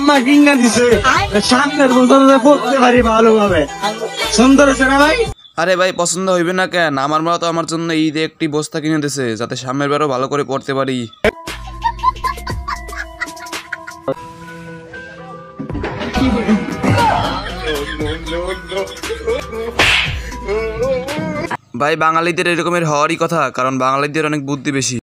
আম্মা কিনা দিছে সামনের বছরে পড়তে পারি ভালোভাবে। সুন্দর আছে না ভাই? আরে ভাই পছন্দ হইবে না কেন? আমার মা তো আমার জন্য ঈদে একটি বস্তা কিনে দিয়েছে যাতে সামনের বারও ভালো করে পড়তে পারি। ভাই বাঙালিদের এরকমের হওয়ারই কথা, কারণ বাঙালিদের অনেক বুদ্ধি বেশি।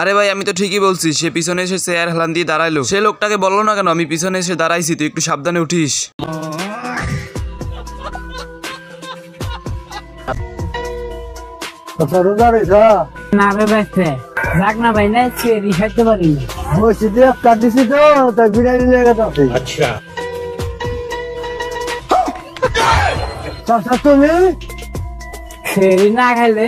আরে ভাই আমি তো ঠিকই বলছি। সে পিছনে এসে চেয়ার হেলান দিয়ে দাঁড়াইলো, সে লোকটাকে বললো না কেন আমি পিছনে এসে দাঁড়াইছি, তুই একটু সাবধানে উঠিস। না খাইলে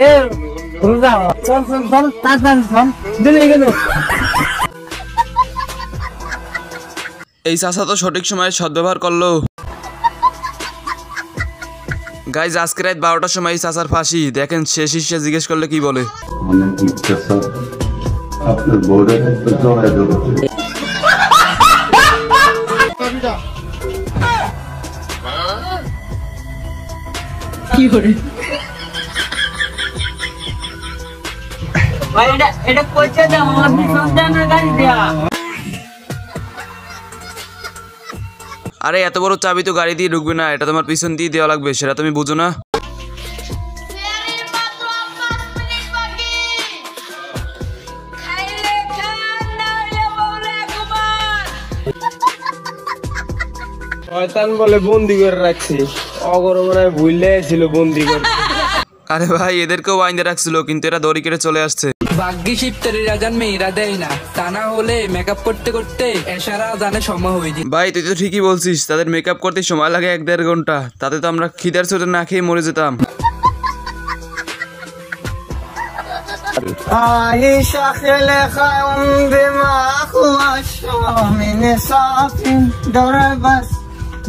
এই চাচা তো সঠিক সময়ে সদ্ব্যবহার করলো। গাইজ আজকে রাত 12টার সময় এই চাচার ফাঁসি। দেখেন সে শিষ্যে জিজ্ঞেস করলে কি বলে। কি করে ভাই এটা কইছে যে আমার সন্তানের গাড়ি দেয়া। আরে এত বড় চাবি তো গাড়ি দিয়ে ঢুকবে না, এটা তোমার পিছন দিয়ে দেওয়া লাগবে, সেটা তুমি বুঝো না? শয়তান বলে বন্দি করে রাখছি, অগরমনে ভুলে ছিল বন্দি করে। আরে ভাই এদেরকেও বাইন্দে রাখছিল, কিন্তু এরা দড়ি কেটে চলে আসছে। ভাগ্যি শিফটারিরা জান মেয়েরা দেয় না, তা না হলে মেকআপ করতে করতে এসারা জানে সময় হয়ে যায়। ভাই তুই তো ঠিকই বলছিস, তাদের মেকআপ করতে সময় লাগে 1-1.5 ঘন্টা, তাতে তো আমরা খিদার চোটে না খেয়ে মরে যেতাম।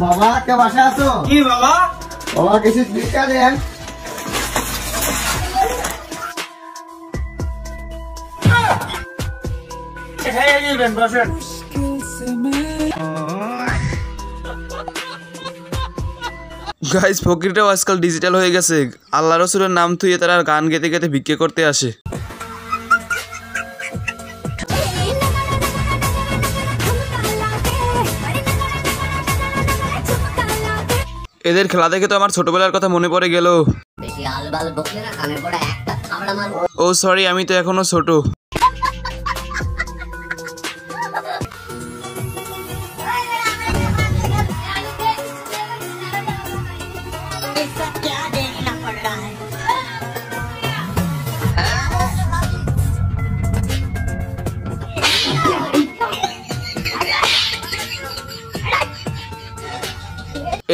বাবাকে বাসা আছো? কি বাবা? বাবা কিছু ভিক্ষা দেন। গাইস ফকিরটাও আজকাল ডিজিটাল হয়ে গেছে, আল্লাহ রসুলের নাম থুয়ে তারা গান গেতে গেতে ভিক্ষে করতে আসে। এদের খেলা দেখে তো আমার ছোটবেলার কথা মনে পড়ে গেল। ও সরি, আমি তো এখনো ছোট।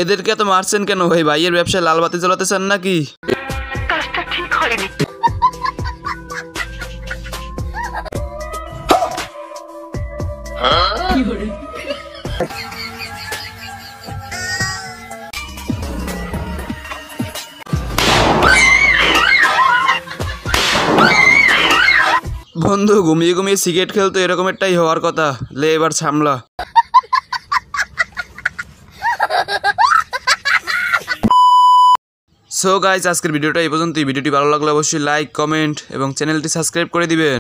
এদেরকে এত মারছেন কেন ভাই? ভাইয়ের ব্যবসায় লাল বাতি জ্বলাতে চান নাকি? বন্ধু ঘুমিয়ে ঘুমিয়ে সিগারেট খেলতো, এরকমেরটাই হওয়ার কথা। লে এবার সামলা। সো গাইজ আজকের ভিডিওটা এই পর্যন্তই। ভিডিওটি ভালো লাগলে অবশ্যই লাইক, কমেন্ট এবং চ্যানেলটি সাবস্ক্রাইব করে দিবেন।